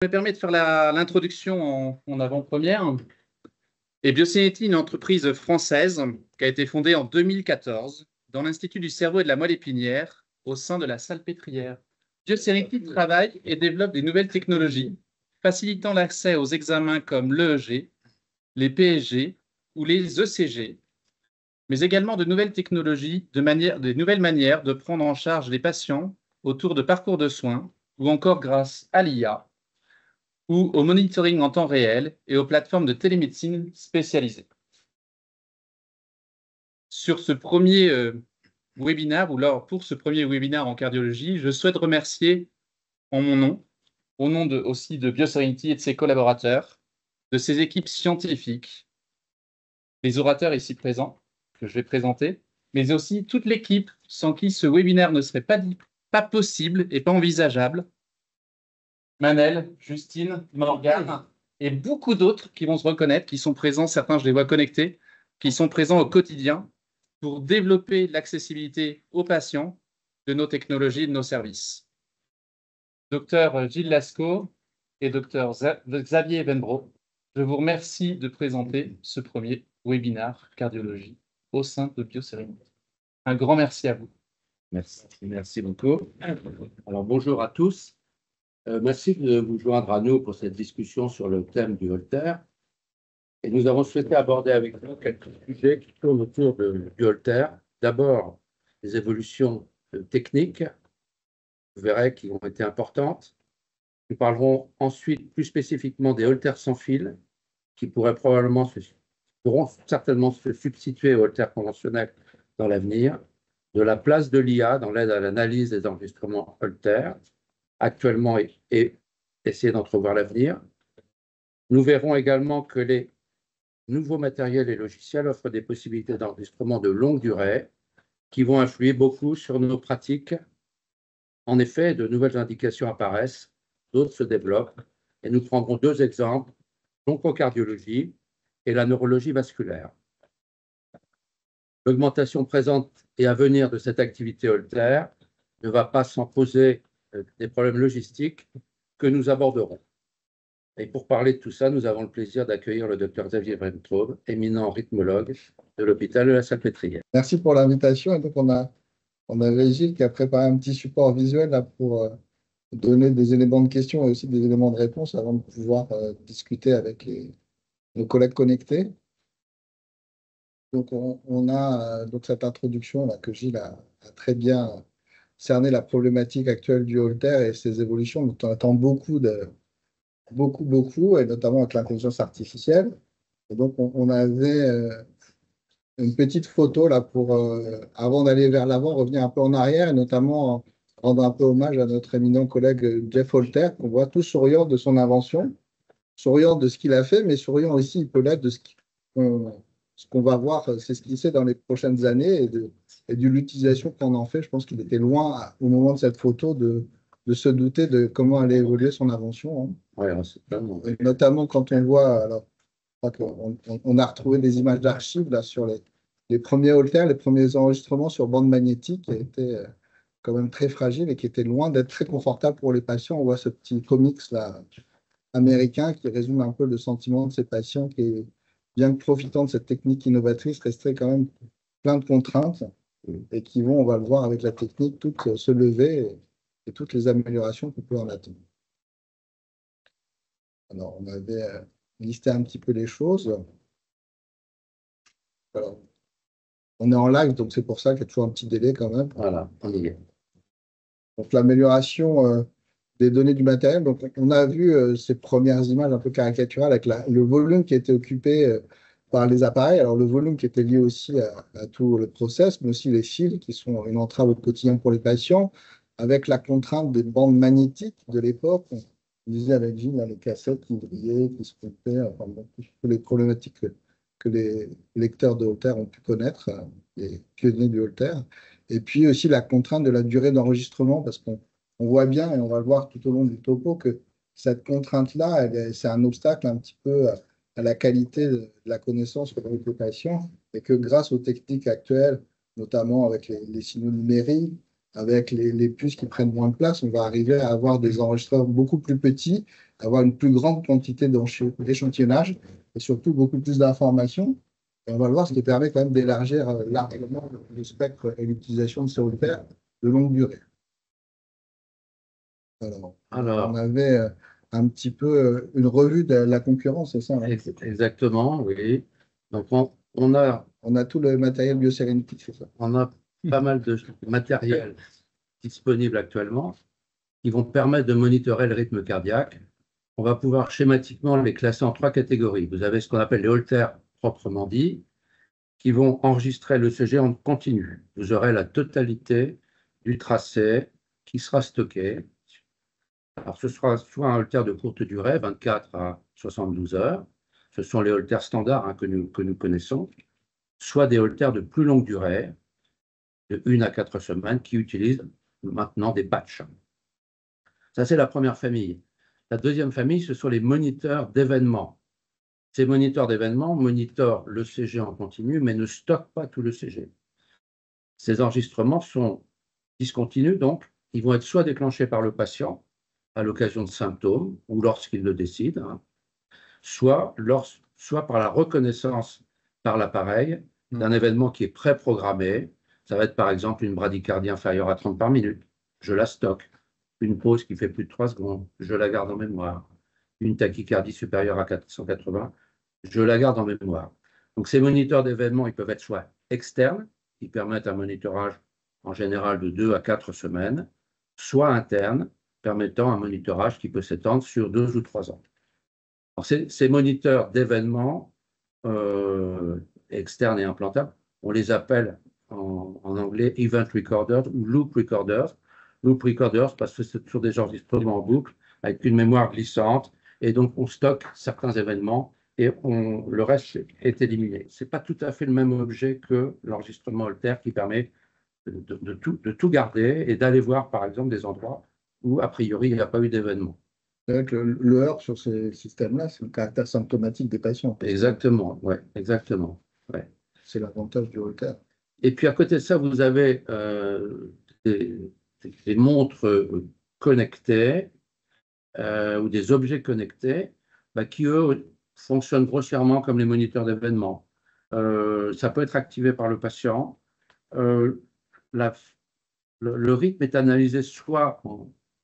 Je me permets de faire l'introduction en avant-première. Et Bioceanity, une entreprise française qui a été fondée en 2014 dans l'Institut du cerveau et de la moelle épinière au sein de la Salpêtrière. Bioceanity travaille et développe des nouvelles technologies facilitant l'accès aux examens comme l'EEG, les PSG ou les ECG, mais également de nouvelles technologies, de nouvelles manières de prendre en charge les patients autour de parcours de soins ou encore grâce à l'IA ou au monitoring en temps réel et aux plateformes de télémédecine spécialisées. Sur ce premier webinaire, ou lors pour ce premier webinaire en cardiologie, je souhaite remercier en mon nom, au nom aussi de Bioceanity et de ses collaborateurs, de ses équipes scientifiques, les orateurs ici présents que je vais présenter, mais aussi toute l'équipe sans qui ce webinaire ne serait pas possible et pas envisageable. Manel, Justine, Morgane et beaucoup d'autres qui vont se reconnaître, qui sont présents, certains je les vois connectés, qui sont présents au quotidien pour développer l'accessibilité aux patients de nos technologies et de nos services. Docteur Gilles Lascaux et Docteur Xavier Venbro, je vous remercie de présenter ce premier webinaire cardiologie au sein de Bioceanity. Un grand merci à vous. Merci beaucoup. Alors, bonjour à tous. Merci de vous joindre à nous pour cette discussion sur le thème du Holter. Et nous avons souhaité aborder avec vous quelques sujets qui tournent autour du Holter. D'abord, les évolutions techniques, vous verrez, qui ont été importantes. Nous parlerons ensuite plus spécifiquement des Holters sans fil, qui pourront certainement se substituer aux Holters conventionnels dans l'avenir, de la place de l'IA dans l'aide à l'analyse des enregistrements Holter, actuellement et essayer d'entrevoir l'avenir. Nous verrons également que les nouveaux matériels et logiciels offrent des possibilités d'enregistrement de longue durée qui vont influer beaucoup sur nos pratiques. En effet, de nouvelles indications apparaissent, d'autres se développent, et nous prendrons deux exemples, l'oncocardiologie et la neurologie vasculaire. L'augmentation présente et à venir de cette activité Holter ne va pas sans poser des problèmes logistiques que nous aborderons. Et pour parler de tout ça, nous avons le plaisir d'accueillir le docteur Xavier Ventraube, éminent rythmologue de l'hôpital de la Salpêtrière. Merci pour l'invitation. Et donc, on avait Gilles qui a préparé un petit support visuel là, pour donner des éléments de questions et aussi des éléments de réponse avant de pouvoir discuter avec nos collègues connectés. Donc, on a donc cette introduction là, que Gilles a très bien cerné la problématique actuelle du Holter et ses évolutions. Donc, on attend beaucoup, et notamment avec l'intelligence artificielle. Et donc, on avait une petite photo là pour, avant d'aller vers l'avant, revenir un peu en arrière et notamment rendre un peu hommage à notre éminent collègue Jeff Holter, qu'on voit tout souriant de son invention, souriant de ce qu'il a fait, mais souriant aussi, il peut l'être de ce qu'on va voir s'esquisser dans les prochaines années et de l'utilisation qu'on en fait. Je pense qu'il était loin, au moment de cette photo, de se douter de comment allait évoluer son invention. Hein. Ouais, c'est et notamment quand on voit, alors, on a retrouvé des images d'archives là sur les premiers Holter, les premiers enregistrements sur bande magnétique qui étaient quand même très fragiles et qui étaient loin d'être très confortables pour les patients. On voit ce petit comics là américain qui résume un peu le sentiment de ces patients qui, bien que profitant de cette technique innovatrice, resteraient quand même plein de contraintes et qui vont, on va le voir avec la technique, toutes se lever et toutes les améliorations qu'on peut en attendre. Alors, on avait listé un petit peu les choses. Alors, on est en live, donc c'est pour ça qu'il y a toujours un petit délai quand même. Voilà, on y est. Donc, l'amélioration des données du matériel. Donc, on a vu ces premières images un peu caricaturales avec le volume qui était occupé par les appareils. Alors, le volume qui était lié aussi à tout le process, mais aussi les fils qui sont une entrave au quotidien pour les patients, avec la contrainte des bandes magnétiques de l'époque. On disait avec Gilles, les cassettes qui brillaient, qui se coupaient, enfin, bon, toutes les problématiques que les lecteurs de Holter ont pu connaître, les pionniers du Holter. Et puis aussi la contrainte de la durée d'enregistrement, parce qu'on voit bien, et on va le voir tout au long du topo, que cette contrainte-là, c'est un obstacle un petit peu à la qualité de la connaissance avec les patients, et que grâce aux techniques actuelles, notamment avec les signaux numériques, avec les puces qui prennent moins de place, on va arriver à avoir des enregistreurs beaucoup plus petits, avoir une plus grande quantité d'échantillonnage et surtout beaucoup plus d'informations. Et on va le voir, ce qui permet quand même d'élargir largement le spectre et l'utilisation de ces Holters de longue durée. Alors, on avait un petit peu une revue de la concurrence, c'est ça, hein? Exactement, oui. Donc, on a tout le matériel BioSerenity, c'est ça. On a pas mal de matériel disponible actuellement qui vont permettre de monitorer le rythme cardiaque. On va pouvoir schématiquement les classer en 3 catégories. Vous avez ce qu'on appelle les Holters proprement dit, qui vont enregistrer l'ECG en continu. Vous aurez la totalité du tracé qui sera stocké. Alors, ce sera soit un Holter de courte durée, 24 à 72 heures. Ce sont les Holters standards, hein, que nous connaissons. Soit des Holters de plus longue durée, de 1 à 4 semaines, qui utilisent maintenant des patchs. Ça, c'est la première famille. La deuxième famille, ce sont les moniteurs d'événements. Ces moniteurs d'événements monitorent l'ECG en continu, mais ne stockent pas tout l'ECG. Ces enregistrements sont discontinus, donc ils vont être soit déclenchés par le patient à l'occasion de symptômes ou lorsqu'il le décide, hein, soit par la reconnaissance par l'appareil d'un événement qui est préprogrammé. Ça va être par exemple une bradycardie inférieure à 30 par minute. Je la stocke. Une pause qui fait plus de 3 secondes. Je la garde en mémoire. Une tachycardie supérieure à 480. Je la garde en mémoire. Donc ces moniteurs d'événements, ils peuvent être soit externes, qui permettent un monitorage en général de 2 à 4 semaines, soit internes, permettant un monitorage qui peut s'étendre sur 2 ou 3 ans. Alors, ces moniteurs d'événements externes et implantables, on les appelle en anglais Event Recorders ou Loop Recorders. Loop Recorders parce que c'est sur des enregistrements en boucle avec une mémoire glissante et donc on stocke certains événements et le reste est éliminé. Ce n'est pas tout à fait le même objet que l'enregistrement Holter qui permet de tout garder et d'aller voir par exemple des endroits où a priori il n'y a pas eu d'événement. C'est vrai que le heurt sur ces systèmes-là, c'est le caractère symptomatique des patients. Exactement, ouais, exactement. Ouais. C'est l'avantage du Holter. Et puis à côté de ça, vous avez des montres connectées ou des objets connectés qui, eux, fonctionnent grossièrement comme les moniteurs d'événements. Ça peut être activé par le patient. Le rythme est analysé soit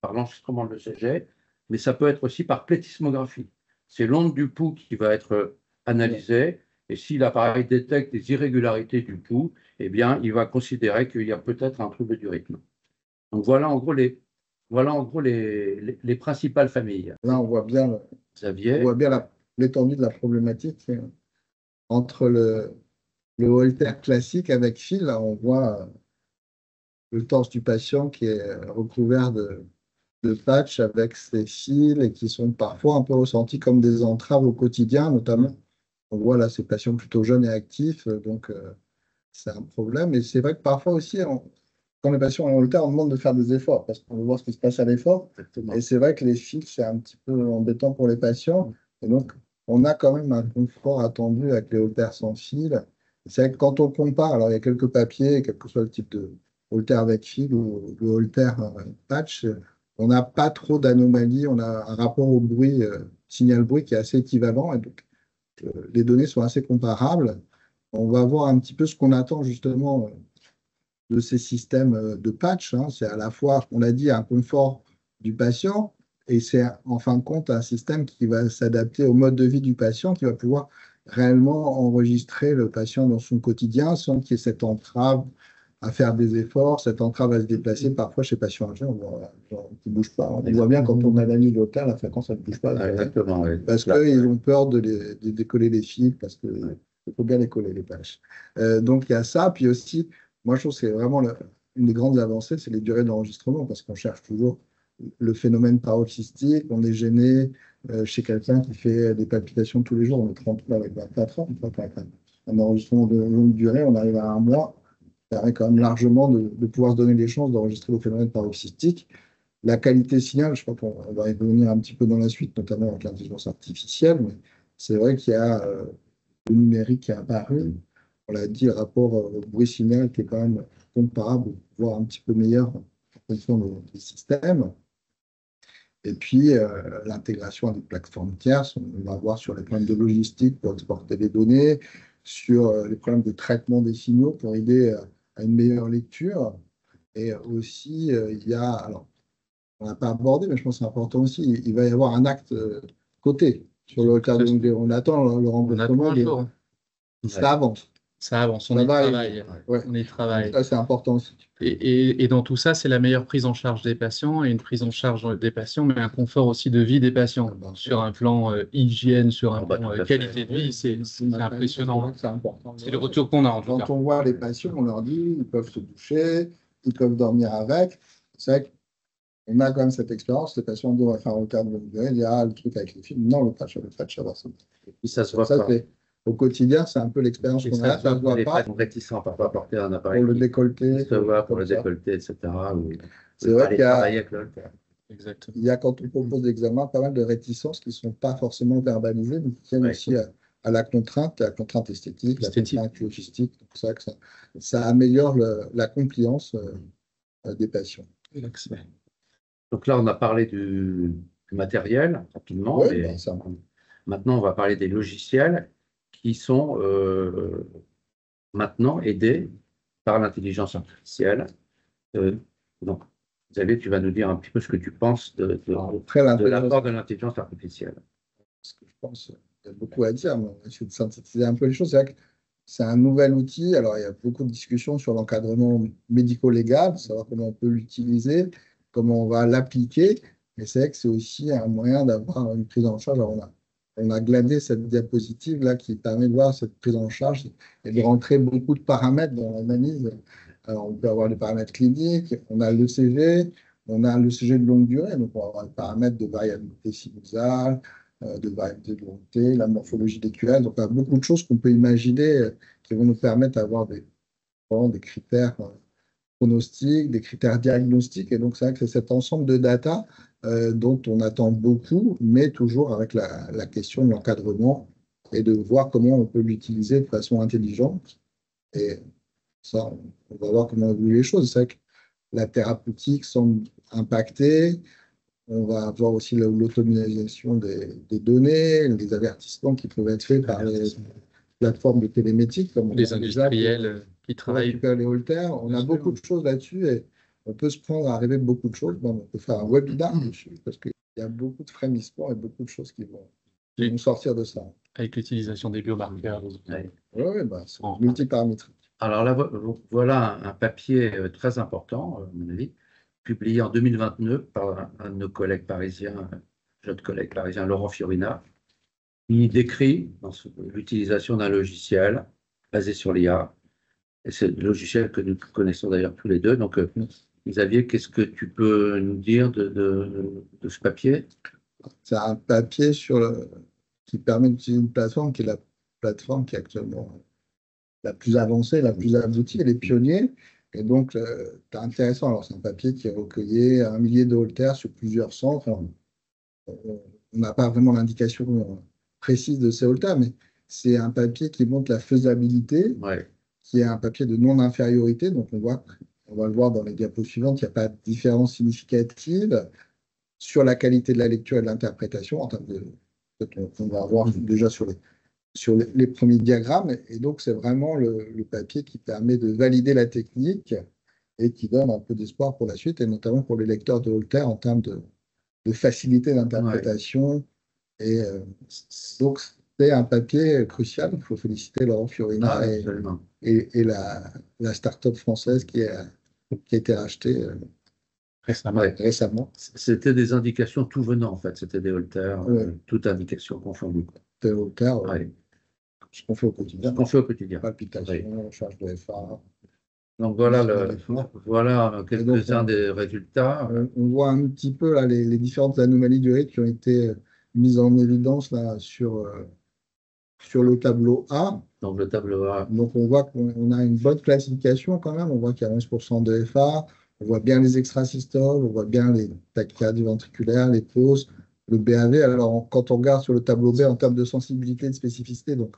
par l'enregistrement de l'ECG, mais ça peut être aussi par plétismographie. C'est l'onde du pouls qui va être analysée, et si l'appareil détecte des irrégularités du pouls, eh bien, il va considérer qu'il y a peut-être un trouble du rythme. Donc voilà en gros les principales familles. Là, on voit bien l'étendue de la problématique. Entre le Holter classique avec fil, là, on voit le torse du patient qui est recouvert de patchs avec ses fils et qui sont parfois un peu ressentis comme des entraves au quotidien, notamment. On voit là ces patients plutôt jeunes et actifs, donc c'est un problème. Et c'est vrai que parfois aussi, quand les patients ont un Holter, on demande de faire des efforts parce qu'on veut voir ce qui se passe à l'effort. Et c'est vrai que les fils, c'est un petit peu embêtant pour les patients. Et donc, on a quand même un confort attendu avec les Holters sans fil. C'est vrai que quand on compare, alors il y a quelques papiers, quel que soit le type de Holter avec fil ou le Holter patch, on n'a pas trop d'anomalies. On a un rapport au bruit, signal-bruit qui est assez équivalent. Et donc, les données sont assez comparables. On va voir un petit peu ce qu'on attend justement de ces systèmes de patch. Hein. C'est à la fois, on l'a dit, un confort du patient et c'est en fin de compte un système qui va s'adapter au mode de vie du patient, qui va pouvoir réellement enregistrer le patient dans son quotidien sans qu'il y ait cette entrave à faire des efforts, cette entrave à se déplacer. Parfois, chez les patients âgés, on voit qu'ils ne bougent pas. On voit bien quand on analyse le Holter, la fréquence, elle ne bouge pas. Exactement, oui. Parce qu'ils ont peur de décoller les fils, parce qu'il faut bien les coller, les patchs. Donc, il y a ça. Puis aussi, moi, je trouve que c'est vraiment une des grandes avancées, c'est les durées d'enregistrement, parce qu'on cherche toujours le phénomène paroxystique. On est gêné chez quelqu'un qui fait des palpitations tous les jours. On est 30 avec 24 heures. Avec un enregistrement de longue durée, on arrive à un mois. Ça permet quand même largement de pouvoir se donner les chances d'enregistrer le phénomène paroxystique. La qualité signal, je crois qu'on va y revenir un petit peu dans la suite, notamment avec l'intelligence artificielle, mais c'est vrai qu'il y a le numérique qui est apparu. on l'a dit, le rapport au bruit-signal qui est quand même comparable, voire un petit peu meilleur en fonction des systèmes. Et puis, l'intégration à des plateformes tierces, on va voir sur les problèmes de logistique pour exporter les données, sur les problèmes de traitement des signaux pour aider à une meilleure lecture. Et aussi, il y a, alors, on n'a pas abordé, mais je pense que c'est important aussi, il va y avoir un acte coté sur le cas de longue durée. On attend le On attend remboursement, un jour. ça avance. Ça avance, on Ça y va travaille. arriver. Ouais. On y travaille. Ça, c'est important aussi. Et dans tout ça, c'est la meilleure prise en charge des patients et une prise en charge des patients, mais un confort aussi de vie des patients. Sur un plan hygiène, sur un plan qualité de vie, c'est impressionnant. C'est important. C'est le retour qu'on a en tout cas. Quand on voit les patients, on leur dit ils peuvent se doucher, ils peuvent dormir avec. C'est vrai qu'on a quand même cette expérience. Les patients disent on va faire un retard de longue durée, ils disent ah, le truc avec les films. Non, le fracture dorsale. Et puis ça se voit Ça, pas. au quotidien, c'est un peu l'expérience Et qu'on a. Ça ne se voit les pas femmes sont réticents à pas porter un appareil. pour le décolleté. Ça se voit pour le comme ça. décolleté, etc. C'est vrai qu'il y a, travailler avec le Holter. Exactement. il y a, quand on propose des examens, pas mal de réticences qui ne sont pas forcément verbalisées, mais qui tiennent aussi à la contrainte esthétique, la contrainte logistique. Donc, c'est vrai que ça améliore la compliance des patients. Donc là, on a parlé du matériel, rapidement, Ouais, mais ben, ça. maintenant, on va parler des logiciels qui sont maintenant aidés par l'intelligence artificielle. Donc, Xavier, tu vas nous dire un petit peu ce que tu penses de l'apport de l'intelligence artificielle. Ce que je pense, il y a beaucoup à dire, mais on va essayer de synthétiser un peu les choses. C'est vrai que c'est un nouvel outil. Alors, il y a beaucoup de discussions sur l'encadrement médico-légal, savoir comment on peut l'utiliser, comment on va l'appliquer. Mais c'est vrai que c'est aussi un moyen d'avoir une prise en charge. Alors, on a glané cette diapositive là qui permet de voir cette prise en charge et de rentrer beaucoup de paramètres dans l'analyse. Alors, on peut avoir des paramètres cliniques, on a l'ECG, on a l'ECG de longue durée, donc on va avoir des paramètres de variabilité sinusale, de variabilité de volonté, la morphologie des QL. Donc, il y a beaucoup de choses qu'on peut imaginer qui vont nous permettre d'avoir des critères pronostiques, des critères diagnostiques. Et donc, c'est vrai que c'est cet ensemble de data dont on attend beaucoup, mais toujours avec la question de l'encadrement et de voir comment on peut l'utiliser de façon intelligente. Et ça, on va voir comment évoluent les choses. C'est vrai que la thérapeutique semble impactée. On va avoir aussi l'automatisation des données, les avertissements qui peuvent être faits par les plateformes de télémétrie, comme les industriels qui travaillent. Récupérer les Holter. On a beaucoup de choses là-dessus et on peut se prendre à rêver de beaucoup de choses. Bon, on peut faire un webinaire dessus parce qu'il y a beaucoup de frémissements et beaucoup de choses qui vont sortir de ça. Avec l'utilisation des biomarqueurs. Oui, bah, c'est multiparamétrique. Alors là, voilà un papier très important, à mon avis, publié en 2029 par un de nos collègues parisiens, notre collègue parisien Laurent Fiorina. Il décrit l'utilisation d'un logiciel basé sur l'IA. Et c'est le logiciel que nous connaissons d'ailleurs tous les deux. Donc, Xavier, qu'est-ce que tu peux nous dire de ce papier? C'est un papier qui permet d'utiliser une plateforme qui est la plateforme qui est actuellement la plus avancée, la plus aboutie, elle est pionnière. Et donc, c'est intéressant. Alors, c'est un papier qui a recueilli 1 millier de Holter sur plusieurs centres. On n'a pas vraiment l'indication précise de ces Holter, mais c'est un papier qui montre la faisabilité, qui est un papier de non-infériorité. Donc, on va le voir dans les diapos suivantes, il n'y a pas de différence significative sur la qualité de la lecture et de l'interprétation, en termes on va voir déjà sur les premiers diagrammes. Et donc, c'est vraiment le papier qui permet de valider la technique et qui donne un peu d'espoir pour la suite, et notamment pour les lecteurs de Holter en termes de facilité d'interprétation. Et donc, c'est un papier crucial. Il faut féliciter Laurent Fiorina et la start-up française qui a été rachetée récemment. C'était des indications tout venant, en fait. C'était des Holter, toute indication confondue. Des Holter, ce qu'on fait au quotidien. Palpitation, charge de FA. Donc voilà quelques-uns des résultats. On voit un petit peu là, les différentes anomalies du rythme qui ont été mises en évidence là, sur le tableau A. Donc le tableau A. Donc on voit qu'on a une bonne classification quand même. On voit qu'il y a 11% de FA. On voit bien les extrasystoles, on voit bien les tachycardies ventriculaires, les pauses, le BAV. Alors quand on regarde sur le tableau B en termes de sensibilité et de spécificité, donc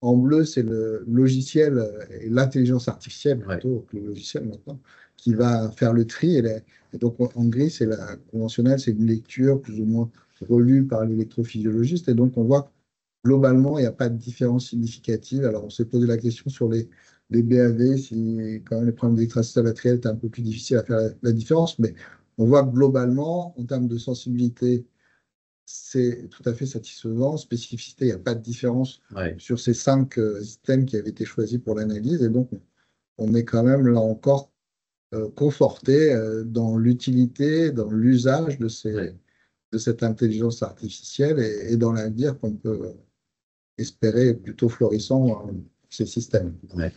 En bleu, c'est le logiciel et l'intelligence artificielle Ouais. plutôt que le logiciel maintenant, qui va faire le tri. Et donc en gris, c'est la conventionnelle, c'est une lecture plus ou moins relue par l'électrophysiologiste. Et donc on voit que globalement, il n'y a pas de différence significative. Alors on s'est posé la question sur les BAV, si quand même les problèmes d'extracellularité étaient un peu plus difficiles à faire la différence. Mais on voit que globalement, en termes de sensibilité, c'est tout à fait satisfaisant. Spécificité, il n'y a pas de différence Ouais. sur ces 5 systèmes qui avaient été choisis pour l'analyse. Et donc, on est quand même là encore conforté dans l'utilité, dans l'usage Ouais. de cette intelligence artificielle et dans l'avenir qu'on peut espérer plutôt florissant pour ces systèmes. Ouais.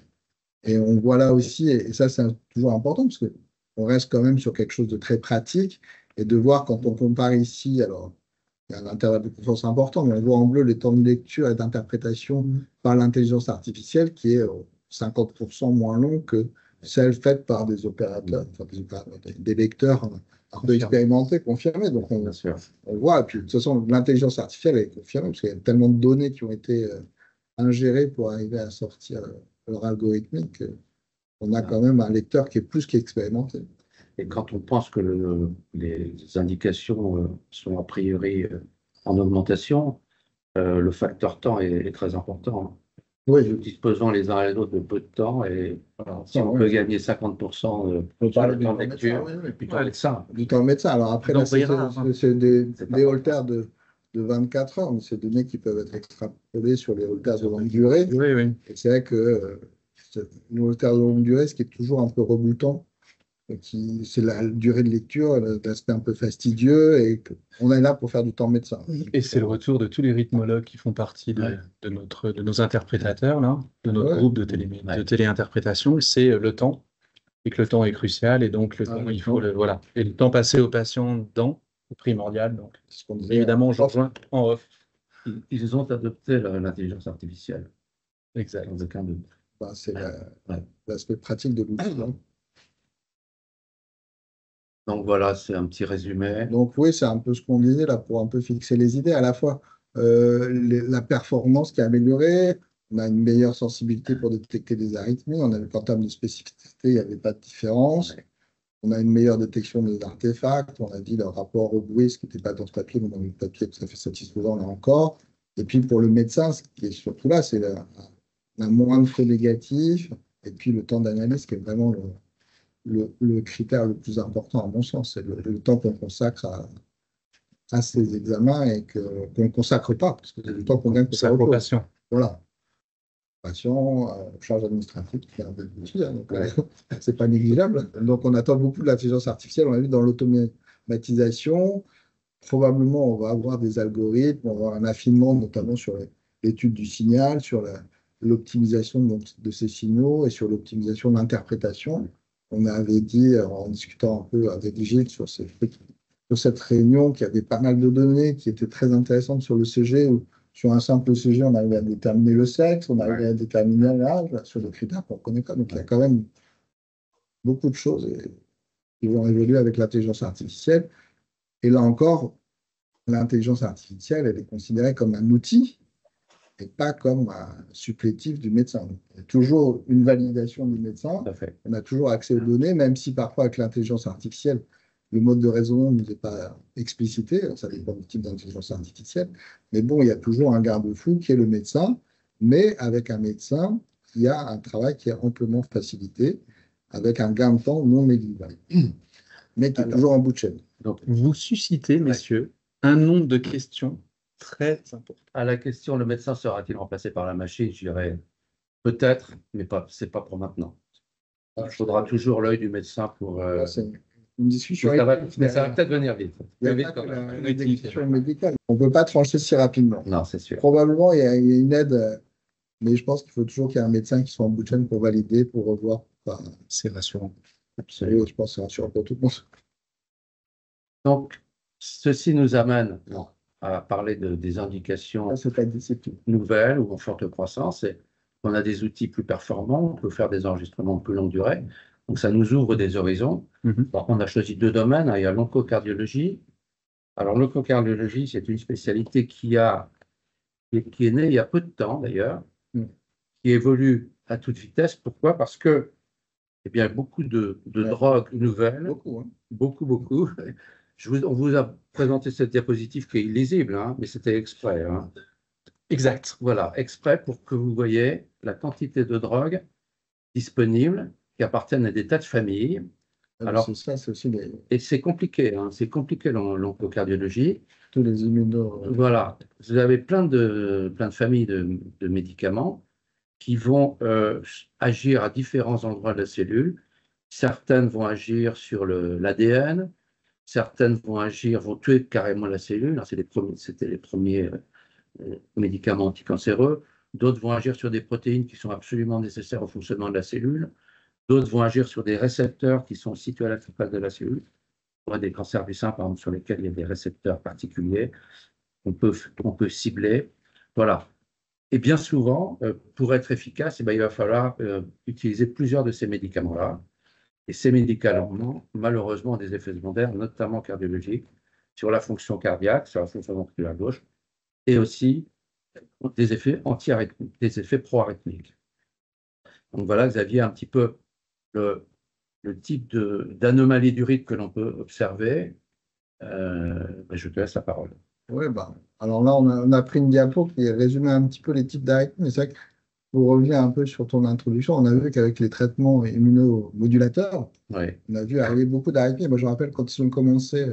Et on voit là aussi, et ça c'est toujours important, parce qu'on reste quand même sur quelque chose de très pratique, et de voir quand on compare ici, alors il y a un intervalle de confiance important, mais on voit en bleu les temps de lecture et d'interprétation par l'intelligence artificielle qui est 50% moins long que celle faite par des opérateurs, enfin des lecteurs un peu expérimentés, confirmés. Donc Bien sûr. on voit, et puis de toute façon, l'intelligence artificielle est confirmée, parce qu'il y a tellement de données qui ont été ingérées pour arriver à sortir leur algorithmique. On a quand même un lecteur qui est plus qu'expérimenté. Et quand on pense que les indications sont a priori en augmentation, le facteur temps est très important. Oui, Nous disposons les uns et les autres de peu de temps et alors, si on ouais, peut gagner 50% peut sur parler le du temps temps de lecture, médecin, oui, oui. plutôt avec ça. Du temps médecin. Alors après, là, c'est des Holters de 24 heures, mais c'est des données qui peuvent être extrapolées sur les Holters de longue durée. Oui, oui. Et c'est vrai que les Holters de longue durée, ce qui est toujours un peu rebutant, c'est la durée de lecture, l'aspect un peu fastidieux, et on est là pour faire du temps médecin. Et c'est le retour de tous les rythmologues qui font partie de nos interprétateurs, là, de notre Ouais. groupe de téléinterprétation, c'est le temps, et que le temps est crucial, et donc le Ah, temps, le il faut temps. voilà. Et le temps passé au patient dedans est primordial. Donc, C'est ce qu'on disait évidemment, en je rejoins en off. Ils ont adopté l'intelligence artificielle, Exact. sans aucun doute. c'est Ouais. l'aspect pratique de l'outil. Donc voilà, c'est un petit résumé. Donc oui, c'est un peu ce qu'on disait là pour un peu fixer les idées. À la fois la performance qui est améliorée, on a une meilleure sensibilité pour détecter des arythmies, on a vu qu'en termes de spécificité, il n'y avait pas de différence. On a une meilleure détection des artefacts, on a dit le rapport au bruit, ce qui n'était pas dans ce papier, mais dans le papier, tout à fait satisfaisant là encore. Et puis pour le médecin, ce qui est surtout là, c'est la moins de faux négatifs, et puis le temps d'analyse qui est vraiment le critère le plus important, à mon sens, c'est le temps qu'on consacre à ces examens et qu'on ne consacre pas, parce que c'est du temps qu'on gagne pour Ça faire autre chose. patient. Voilà. Patient, charge administrative, qui est un peu petit, hein, donc c'est pas négligeable. Donc on attend beaucoup de l'intelligence artificielle, on l'a vu dans l'automatisation. Probablement, on va avoir des algorithmes, on va avoir un affinement, notamment sur l'étude du signal, sur l'optimisation de ces signaux et sur l'optimisation de l'interprétation. On avait dit, en discutant un peu avec Gilles sur cette réunion, qu'il y avait pas mal de données qui étaient très intéressantes sur le CG, où sur un simple CG, on arrivait à déterminer le sexe, on arrivait à déterminer l'âge, sur des critères qu'on ne connaît pas. Donc il y a quand même beaucoup de choses qui vont évoluer avec l'intelligence artificielle. Et là encore, l'intelligence artificielle, elle est considérée comme un outil et pas comme un supplétif du médecin. Il y a toujours une validation du médecin. On a toujours accès aux données, même si parfois avec l'intelligence artificielle, le mode de raisonnement ne nous est pas explicité. Ça dépend du type d'intelligence artificielle. Mais bon, il y a toujours un garde-fou qui est le médecin. Mais avec un médecin, il y a un travail qui est amplement facilité, avec un gain de temps non négligeable. Mais qui est toujours en bout de chaîne. Donc, vous suscitez, messieurs, un nombre de questions très important. À la question, le médecin sera-t-il remplacé par la machine? Je dirais peut-être, mais ce n'est pas pour maintenant. Il faudra toujours l'œil du médecin pour. C'est une discussion. Mais ça va peut-être venir vite. Il y a une discussion médicale. On ne peut pas trancher si rapidement. Non, c'est sûr. Probablement, il y a une aide, mais je pense qu'il faut toujours qu'il y ait un médecin qui soit en bout de chaîne pour valider, pour revoir. Enfin, c'est rassurant. Absolument. Je pense que c'est rassurant pour tout le monde. Donc, ceci nous amène à parler des indications nouvelles ou en forte croissance. Et on a des outils plus performants, on peut faire des enregistrements de plus longue durée. Donc, ça nous ouvre des horizons. Alors, on a choisi 2 domaines. Il y a l'oncocardiologie. Alors, l'oncocardiologie, c'est une spécialité qui est née il y a peu de temps, d'ailleurs, qui évolue à toute vitesse. Pourquoi? Parce que, eh bien, beaucoup de Ouais. drogues nouvelles, Beaucoup, hein. beaucoup. On vous a présenté cette diapositive qui est illisible, hein, mais c'était exprès, hein. Exact. Voilà, exprès pour que vous voyez la quantité de drogues disponibles qui appartiennent à des tas de familles. Alors, C'est ça, c'est aussi et c'est compliqué, hein, c'est compliqué l'oncocardiologie. tous les immunos. Voilà, vous avez plein de familles de médicaments qui vont agir à différents endroits de la cellule. Certaines vont agir sur l'ADN, certaines vont tuer carrément la cellule. C'était les premiers médicaments anticancéreux. D'autres vont agir sur des protéines qui sont absolument nécessaires au fonctionnement de la cellule. D'autres vont agir sur des récepteurs qui sont situés à la surface de la cellule. On a des cancers du sein, par exemple, sur lesquels il y a des récepteurs particuliers qu'on peut cibler. Voilà. Et bien souvent, pour être efficace, eh bien, il va falloir utiliser plusieurs de ces médicaments-là. Et ces médicaments, malheureusement, ont des effets secondaires, notamment cardiologiques, sur la fonction cardiaque, sur la fonction ventriculaire gauche, et aussi des effets anti-arythmiques, des effets pro-arythmiques. Donc voilà, Xavier, un petit peu le type d'anomalie du rythme que l'on peut observer. Je te laisse la parole. Oui, bah, alors là, on a pris une diapo qui résumait un petit peu les types d'arythmies. Mais c'est vrai que pour revenir un peu sur ton introduction, on a vu qu'avec les traitements immunomodulateurs, Ouais. on a vu arriver beaucoup d'arythmies. Moi, je me rappelle quand ils ont commencé,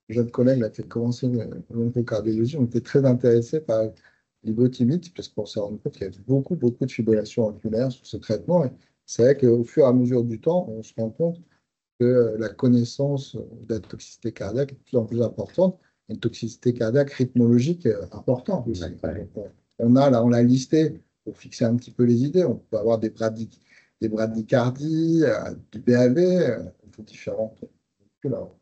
jeune collègue là, qui a commencé l'oncocardiologie, on était très intéressés par l'ibotimide, parce qu'on s'est rendu compte qu'il y avait beaucoup de fibrillation auriculaire sur ce traitement. Et c'est vrai qu'au fur et à mesure du temps, on se rend compte que la connaissance de la toxicité cardiaque est de plus en plus importante, une toxicité cardiaque rythmologique importante aussi. Ouais. On l'a listé pour fixer un petit peu les idées. On peut avoir des bradycardies, du BAV, différentes. Alors,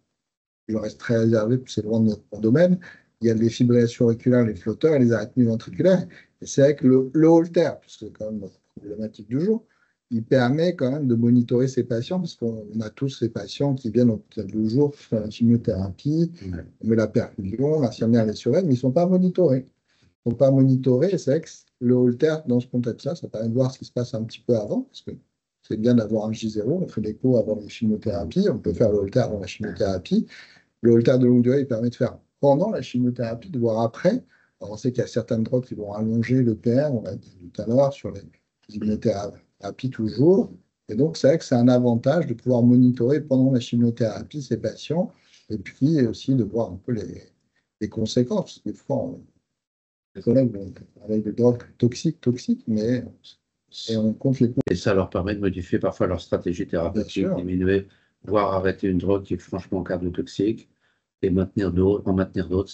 je reste très réservé, c'est loin de notre domaine. Il y a les fibrillations auriculaires, les flotteurs et les arythmies ventriculaires. Et c'est vrai que le Holter, puisque c'est quand même notre problématique du jour, il permet quand même de monitorer ces patients, parce qu'on a tous ces patients qui viennent au hôpital de jour faire la chimiothérapie, on met la perfusion, l'infirmière les surveille, mais ils ne sont pas monitorés. Ils ne sont pas monitorés, et c'est vrai que le Holter, dans ce contexte-là, ça permet de voir ce qui se passe un petit peu avant, parce que c'est bien d'avoir un J0, on fait l'écho avant la chimiothérapie, on peut faire le Holter avant la chimiothérapie. Le Holter de longue durée, il permet de faire pendant la chimiothérapie, de voir après. Alors, on sait qu'il y a certaines drogues qui vont allonger le PR, on l'a dit tout à l'heure, sur les immunothérapies toujours. Et donc, c'est vrai que c'est un avantage de pouvoir monitorer pendant la chimiothérapie ces patients, et puis aussi de voir un peu les conséquences. Des fois, les collègues avec des drogues toxiques, mais et on compte les. Et ça leur permet de modifier parfois leur stratégie thérapeutique, diminuer, voire arrêter une drogue qui est franchement cardiotoxique et en maintenir d'autres.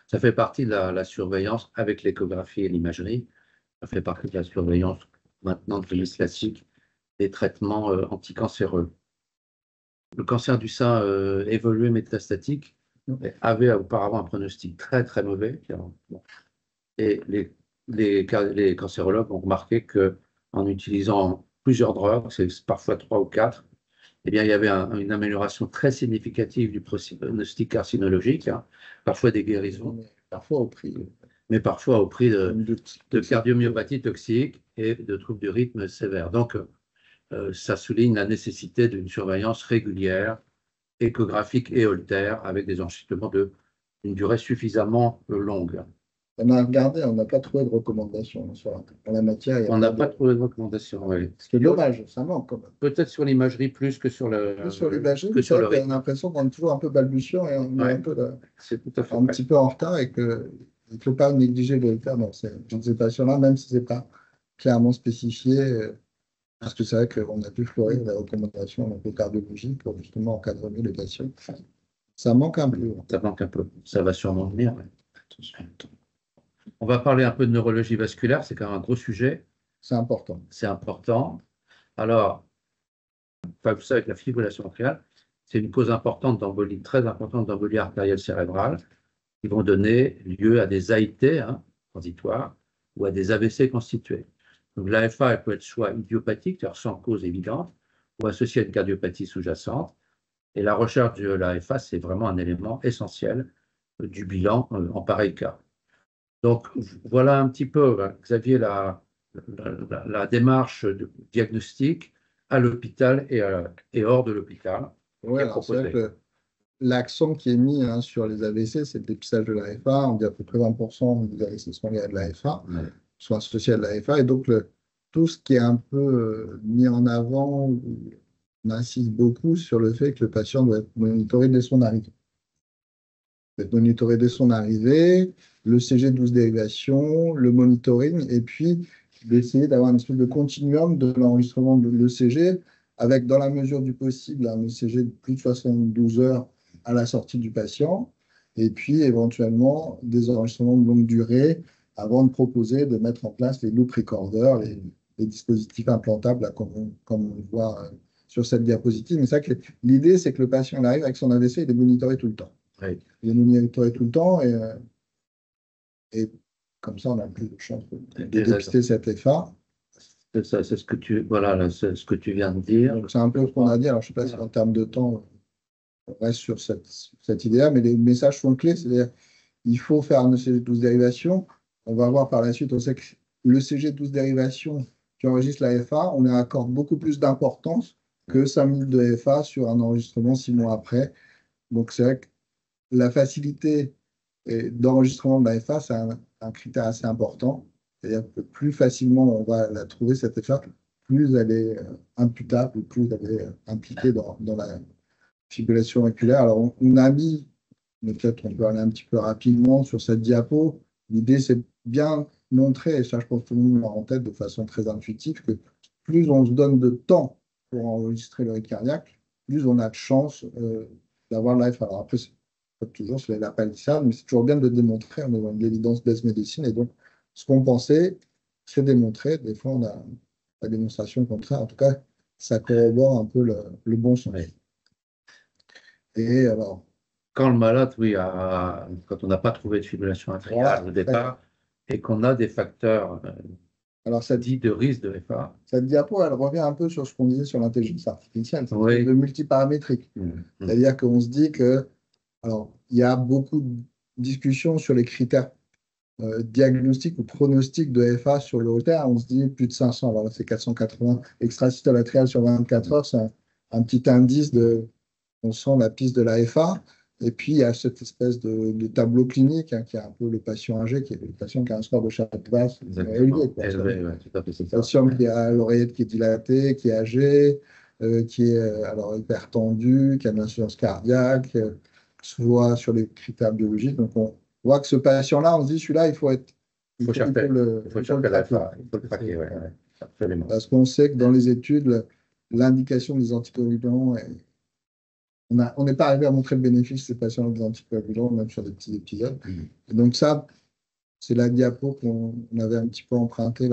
Ça fait partie de la surveillance avec l'échographie et l'imagerie. Ça fait partie de la surveillance maintenant de classique des traitements anticancéreux. Le cancer du sein évolué métastatique avait auparavant un pronostic très mauvais. Et les cancérologues ont remarqué qu'en utilisant plusieurs drogues, c'est parfois 3 ou 4, eh bien, il y avait une amélioration très significative du pronostic carcinologique, hein, parfois des guérisons. Mais parfois au prix de cardiomyopathie toxique et de troubles du rythme sévères. Donc, ça souligne la nécessité d'une surveillance régulière, échographique et Holter, avec des enregistrements d'une durée suffisamment longue. On a regardé, on n'a pas trouvé de recommandations en la matière. On n'a pas trouvé de recommandations, oui. C'est dommage, ça manque quand même. Peut-être sur l'imagerie plus que sur le rythme. On a l'impression qu'on est toujours un peu balbutiant et on est un petit peu en retard et qu'il ne faut pas négliger de le faire dans ces patients-là, même si ce n'est pas clairement spécifié. Parce que c'est vrai qu'on a pu fleurir les recommandations en cardiologie pour justement encadrer les patients. Ça manque un peu. Ça manque un peu. Ça va sûrement venir. Ouais. On va parler un peu de neurologie vasculaire, c'est quand même un gros sujet. C'est important. C'est important. Alors, vous savez que la fibrillation atriale, c'est une cause importante d'embolie, très importante d'embolie artérielle cérébrale, qui vont donner lieu à des AIT transitoires ou à des AVC constitués. Donc l'AFA, elle peut être soit idiopathique, c'est-à-dire sans cause évidente, ou associée à une cardiopathie sous-jacente. Et la recherche de l'AFA, c'est vraiment un élément essentiel du bilan en pareil cas. Donc voilà un petit peu, Xavier l'a la démarche de diagnostic à l'hôpital et hors de l'hôpital Ouais, qui est alors c'est vrai proposée. que l'accent qui est mis sur les AVC, c'est le dépistage de l'AFA. On dit à peu près 20% des AVC sont liés à de l'AFA, Ouais. sont associés à de l'AFA. Et donc, tout ce qui est un peu mis en avant, on insiste beaucoup sur le fait que le patient doit être monitoré dès son arrivée. D'être monitoré dès son arrivée, le CG12 dérivation, le monitoring, et puis d'essayer d'avoir une espèce de continuum de l'enregistrement de l'ECG, avec dans la mesure du possible un ECG de plus de 72 heures à la sortie du patient, et puis éventuellement des enregistrements de longue durée avant de proposer de mettre en place les loop recorders, les dispositifs implantables là, comme on le voit sur cette diapositive. Mais ça, l'idée, c'est que le patient il arrive avec son AVC, il est monitoré tout le temps. Ouais. Il est monitoré tout le temps et comme ça, on a plus de chances de dépister cette FA. C'est ça, c'est ce que voilà, là, c'est ce que tu viens de dire. Donc, c'est un peu ce qu'on a dit. Alors, je ne sais pas si en termes de temps, on reste sur cette idée-là, mais les messages sont clés. C'est-à-dire il faut faire un ECG12 dérivation. On va voir par la suite, on sait que l'ECG12 dérivation qui enregistre la FA, on lui accorde beaucoup plus d'importance que 5 minutes de FA sur un enregistrement 6 mois après. Donc, c'est vrai que la facilité d'enregistrement de la FA, c'est un critère assez important. C'est-à-dire que plus facilement on va la trouver, cette FA, plus elle est imputable, plus elle est impliquée dans la fibrillation auriculaire. Alors, on a mis, mais peut-être on peut aller un petit peu rapidement sur cette diapo. L'idée, c'est bien montrer, et ça, je pense que tout le monde l'a en tête de façon très intuitive, que plus on se donne de temps pour enregistrer le rythme cardiaque, plus on a de chances d'avoir la FA. Alors après, pas toujours, c'est la palissade, mais c'est toujours bien de le démontrer. On a de l'évidence base médecine, et donc ce qu'on pensait, c'est démontré. Des fois, on a la démonstration contraire. En tout cas, ça corrobore un peu le bon sens. Ouais. Et alors, Quand le malade, oui, quand on n'a pas trouvé de fibrillation atriale au départ et qu'on a des facteurs alors cette, dits de risque de FA. cette diapo, elle revient un peu sur ce qu'on disait sur l'intelligence artificielle, c'est Oui. le multiparamétrique. C'est-à-dire qu'on se dit que, alors, il y a beaucoup de discussions sur les critères diagnostiques ou pronostics de FA sur le Holter. On se dit plus de 500, alors là, c'est 480 extrasystole atrial sur 24 heures, c'est un petit indice on sent la piste de la FA. Et puis, il y a cette espèce de tableau clinique qui est un peu le patient âgé, qui est le patient qui a un score de chaque basse élevé. Élevé, ouais, tout à fait, c'est Le ça. patient qui a l'oreillette qui est dilatée, qui est âgé, qui est alors hypertendu, qui a de l'insuffisance cardiaque, soit sur les critères biologiques. Donc, on voit que ce patient-là, on se dit, celui-là, il faut être. Il faut chercher la FA, il faut le traquer, ouais, absolument. Parce qu'on sait que dans les études, l'indication des anticoagulants on n'est pas arrivé à montrer le bénéfice de ces patients des anticoagulants, même sur des petits épisodes. Et donc ça, c'est la diapo qu'on avait un petit peu empruntée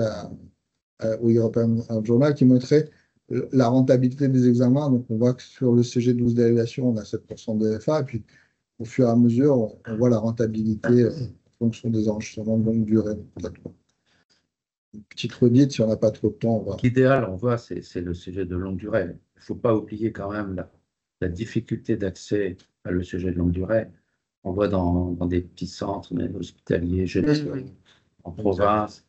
au European Heart Journal qui montrait la rentabilité des examens. Donc on voit que sur le CG12 dérivation, on a 7% de FA, et puis au fur et à mesure, on voit la rentabilité en fonction des enregistrements de longue durée. Une petite redite, si on n'a pas trop de temps, on va. L'idéal, on voit, c'est le CG de longue durée. Il ne faut pas oublier quand même la difficulté d'accès à l'ECG de longue durée. On voit dans des petits centres, même hospitaliers, généraux, en province.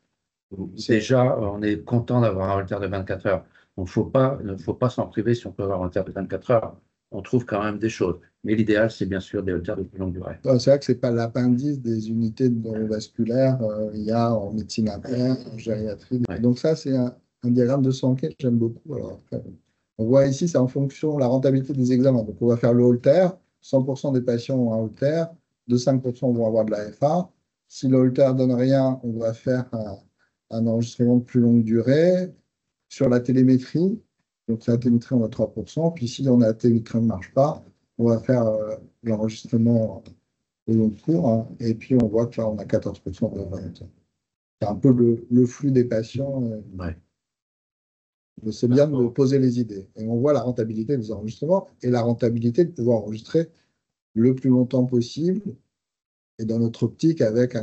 Déjà, on est content d'avoir un Holter de 24 heures. Donc, il ne faut pas s'en priver si on peut avoir un Holter de 24 heures. On trouve quand même des choses. Mais l'idéal, c'est bien sûr des Holters de plus longue durée. C'est vrai que ce n'est pas l'appendice des unités neurovasculaires. Il y a en médecine interne, en gériatrie. Ouais. Donc ça, c'est un diagramme de Sankey que j'aime beaucoup. Alors, après, on voit ici, c'est en fonction de la rentabilité des examens. Donc, on va faire le Holter. 100% des patients ont un Holter. De 5% vont avoir de la FA. Si le Holter donne rien, on va faire un enregistrement de plus longue durée. Sur la télémétrie, donc la télémétrie, on a 3%. Puis si on a la télémétrie ne marche pas, on va faire l'enregistrement au long cours. Hein, et puis, on voit que là, on a 14% de vente. C'est un peu le flux des patients. Ouais. C'est bien de poser les idées. Et on voit la rentabilité des enregistrements et la rentabilité de pouvoir enregistrer le plus longtemps possible et dans notre optique avec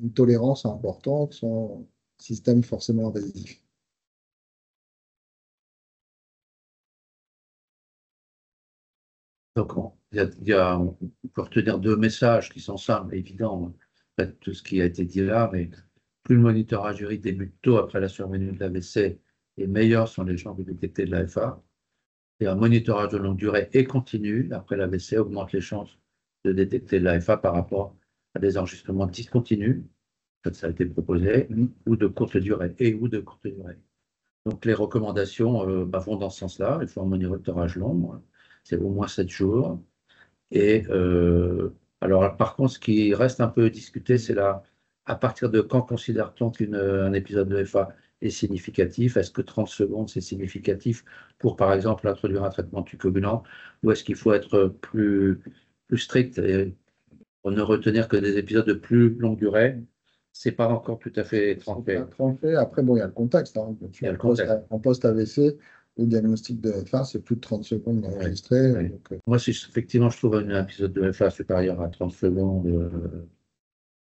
une tolérance importante sans système forcément invasif. Donc, on peut retenir deux messages qui sont simples, évidents, après tout ce qui a été dit là, mais plus le monitorage du rythme débute tôt après la survenue de l'AVC, et meilleurs sont les chances de détecter de l'AFA. Et un monitorage de longue durée et continu après l'AVC augmente les chances de détecter de l'AFA par rapport à des enregistrements discontinus, ça a été proposé, ou de courte durée, Donc les recommandations vont dans ce sens-là. Il faut un monitorage long, c'est au moins 7 jours. Et alors, par contre, ce qui reste un peu discuté, c'est à partir de quand considère-t-on qu'un épisode de FA est significatif? Est-ce que 30 secondes, c'est significatif pour, par exemple, introduire un traitement tucobulant? Ou est-ce qu'il faut être plus strict et ne retenir que des épisodes de plus longue durée? C'est pas encore tout à fait tranché. Après, bon, il y a le contexte. Hein. Il y a le contexte. En post-AVC, le diagnostic de FA, c'est plus de 30 secondes enregistrées. Oui. Donc, Moi, si effectivement je trouve un épisode de FA supérieur à 30 secondes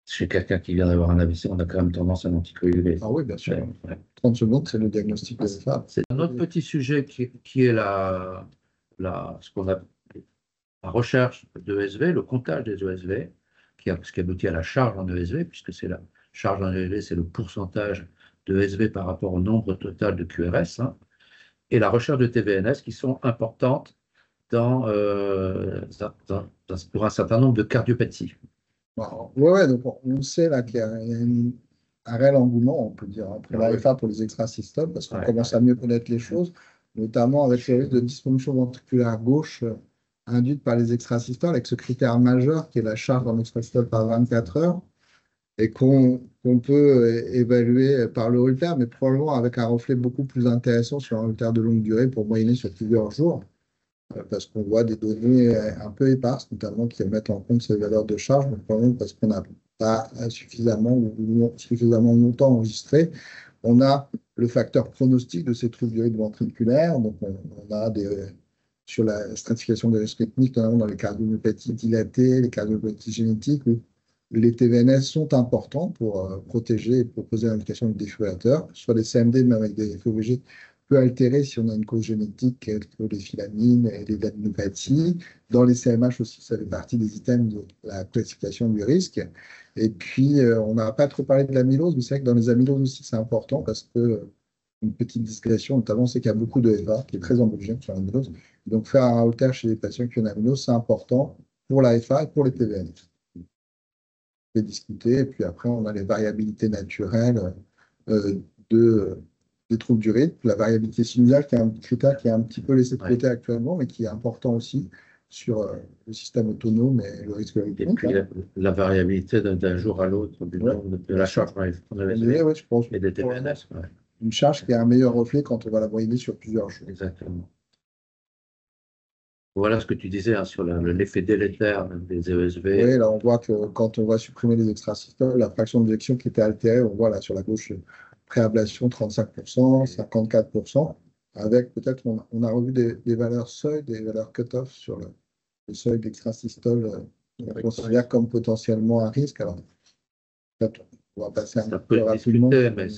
chez quelqu'un qui vient d'avoir un AVC, on a quand même tendance à l'anticoaguler. Ah oui, bien sûr. Ouais. 30 secondes, c'est le diagnostic de FA. C'est un autre petit sujet qui est ce qu'on appelle la recherche de ESV, le comptage des ESV, ce qui aboutit à la charge en ESV, puisque c'est la charge en ESV, c'est le pourcentage de ESV par rapport au nombre total de QRS, hein, et la recherche de TVNS qui sont importantes pour un certain nombre de cardiopathies. Oui, donc on sait là qu'il y a un réel engouement, on peut dire, après la FA pour les extrasystoles, parce qu'on commence à mieux connaître les choses, notamment avec le risque de dysfonction ventriculaire gauche induite par les extrasystoles, avec ce critère majeur qui est la charge en extrasystole par 24 heures, et qu'on peut évaluer par le Holter, mais probablement avec un reflet beaucoup plus intéressant sur un Holter de longue durée pour moyenner sur plusieurs jours, parce qu'on voit des données un peu éparses, notamment qui mettent en compte ces valeurs de charge, mais probablement parce qu'on n'a pas suffisamment longtemps enregistré. On a le facteur pronostic de ces troubles du rythme ventriculaire, donc on a sur la stratification des risques rythmiques, notamment dans les cardiomyopathies dilatées, les cardiomyopathies génétiques, où les TVNS sont importants pour protéger et proposer l'indication du défibrillateur, soit les CMD, même avec des FOVG, peut altérer si on a une cause génétique, telle que les filamines et les laminopathies. Dans les CMH aussi, ça fait partie des items de la classification du risque. Et puis, on n'a pas trop parlé de l'amylose, mais c'est vrai que dans les amyloses aussi, c'est important parce que une petite discrétion, notamment, c'est qu'il y a beaucoup de FA qui est très embryogène sur l'amylose. Donc, faire un Holter chez les patients qui ont une amylose, c'est important pour la FA et pour les TVNS. Discuter. Et puis après, on a les variabilités naturelles des troubles du rythme, la variabilité sinusale, qui est un critère qui est un petit peu laissé de côté actuellement, mais qui est important aussi sur le système autonome et le risque rythmique. Et puis la variabilité d'un jour à l'autre de la charge je pense, et des TVNS. Une charge qui a un meilleur reflet quand on va la moyenner sur plusieurs jours. Exactement. Voilà ce que tu disais hein, sur l'effet délétère des ESV. Oui, là on voit que quand on va supprimer les extrasystoles, la fraction d'éjection qui était altérée, on voit là sur la gauche préablation 35%, 54%, avec peut-être on a revu des valeurs seuil, des valeurs cut-off sur le seuil d'extrasystole qu'on considère comme potentiellement un risque. Alors, on va passer un peu rapidement. Mais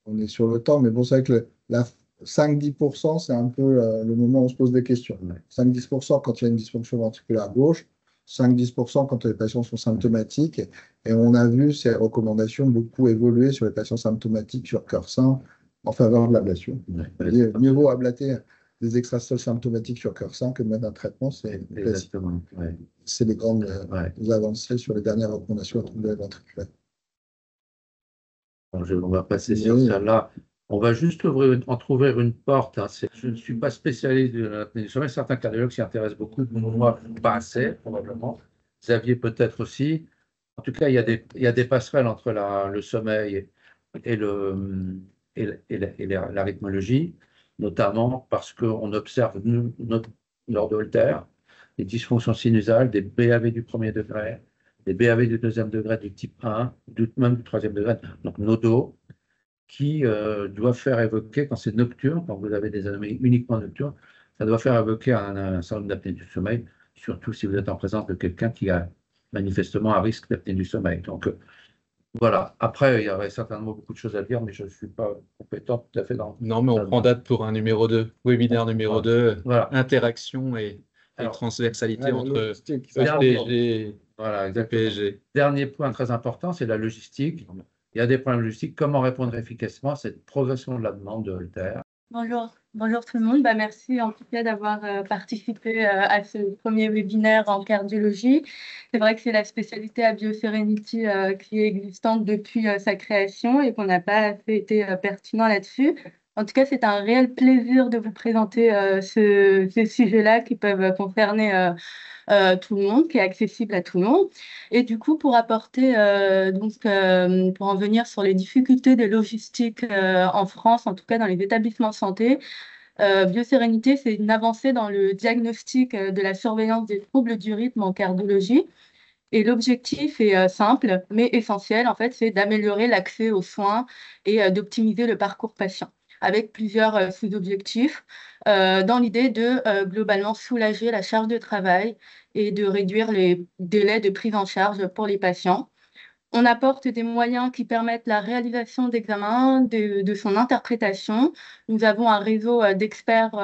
on est sur le temps, mais bon, c'est vrai que la 5-10%, c'est un peu le moment où on se pose des questions. 5-10% quand il y a une dysfonction ventriculaire gauche, 5-10% quand les patients sont symptomatiques. Et on a vu ces recommandations beaucoup évoluer sur les patients symptomatiques sur cœur sain en faveur de l'ablation. Mieux vaut ablater des extrasystoles symptomatiques sur cœur sain que de mettre un traitement. C'est les grandes avancées sur les dernières recommandations à troubles ventriculaires. On va passer sur celle-là. On va juste entrouvrir une porte. Hein. Je ne suis pas spécialiste de l'apnée du sommeil. Certains cardiologues s'y intéressent beaucoup. Moi, pas assez, probablement. Xavier, peut-être aussi. En tout cas, il y a des passerelles entre le sommeil et la rythmologie, notamment parce qu'on observe, lors de Holter, des dysfonctions sinusales, des BAV du premier degré, des BAV du deuxième degré du type 1, même du troisième degré, donc nodo, qui doit faire évoquer, quand c'est nocturne, quand vous avez des anomalies uniquement nocturnes, ça doit faire évoquer un syndrome d'apnée du sommeil, surtout si vous êtes en présence de quelqu'un qui a manifestement un risque d'apnée du sommeil. Donc voilà, après, il y aurait certainement beaucoup de choses à dire, mais je ne suis pas compétent tout à fait dans... Non, mais on prend date pour un numéro 2, webinaire numéro 2, interaction et transversalité entre EPG et PSG. Dernier point très important, c'est la logistique. Il y a des problèmes logistiques. Comment répondre efficacement à cette progression de la demande de Holter? Bonjour tout le monde. Merci en tout cas d'avoir participé à ce premier webinaire en cardiologie. C'est vrai que c'est la spécialité à BioSerenity qui est existante depuis sa création et qu'on n'a pas été pertinent là-dessus. En tout cas, c'est un réel plaisir de vous présenter ces sujets-là qui peuvent concerner tout le monde, qui est accessible à tout le monde. Et du coup, pour apporter, pour en venir sur les difficultés de logistique en France, en tout cas dans les établissements de santé, BioSerenity, c'est une avancée dans le diagnostic de la surveillance des troubles du rythme en cardiologie. Et l'objectif est simple, mais essentiel, en fait, c'est d'améliorer l'accès aux soins et d'optimiser le parcours patient, avec plusieurs sous-objectifs, dans l'idée de globalement soulager la charge de travail et de réduire les délais de prise en charge pour les patients. On apporte des moyens qui permettent la réalisation d'examens, de son interprétation. Nous avons un réseau d'experts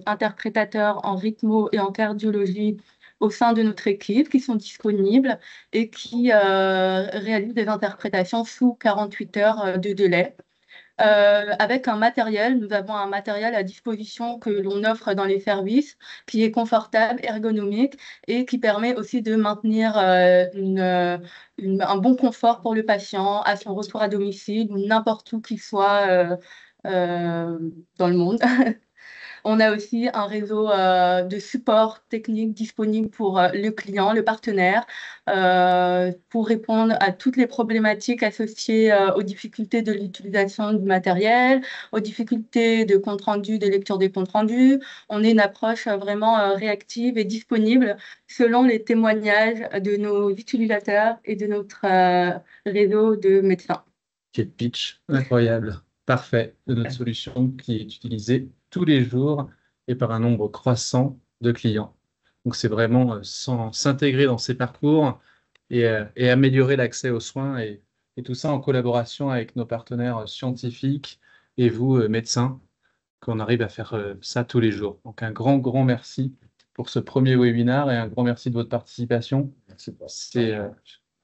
interprétateurs en rythmo et en cardiologie au sein de notre équipe qui sont disponibles et qui réalisent des interprétations sous 48 heures de délai. Avec un matériel, nous avons un matériel à disposition que l'on offre dans les services, qui est confortable, ergonomique et qui permet aussi de maintenir un bon confort pour le patient à son retour à domicile ou n'importe où qu'il soit dans le monde. On a aussi un réseau de support technique disponible pour le client, le partenaire, pour répondre à toutes les problématiques associées aux difficultés de l'utilisation du matériel, aux difficultés de compte rendu, de lecture des comptes rendus. On est une approche vraiment réactive et disponible selon les témoignages de nos utilisateurs et de notre réseau de médecins. Quel pitch incroyable, parfait de notre solution qui est utilisée tous les jours et par un nombre croissant de clients. Donc c'est vraiment s'intégrer dans ces parcours et améliorer l'accès aux soins et tout ça en collaboration avec nos partenaires scientifiques et vous, médecins, qu'on arrive à faire ça tous les jours. Donc un grand merci pour ce premier webinaire et un grand merci de votre participation. C'est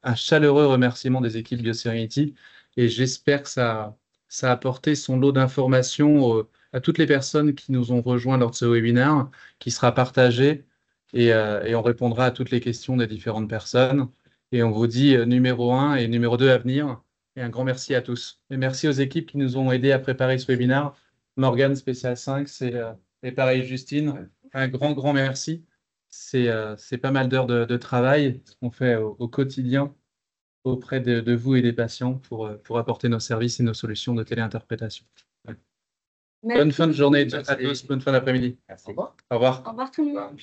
un chaleureux remerciement des équipes BioSerenity et j'espère que ça a apporté son lot d'informations à toutes les personnes qui nous ont rejoints lors de ce webinaire, qui sera partagé et on répondra à toutes les questions des différentes personnes. Et on vous dit numéro 1 et numéro 2 à venir. Et un grand merci à tous. Et merci aux équipes qui nous ont aidés à préparer ce webinaire. Morgane, spécial 5, et pareil Justine. Un grand merci. C'est pas mal d'heures de travail qu'on fait au quotidien auprès de vous et des patients pour apporter nos services et nos solutions de téléinterprétation. Bonne fin de journée à tous, bonne fin d'après-midi. Merci. Au revoir. Au revoir tout le monde.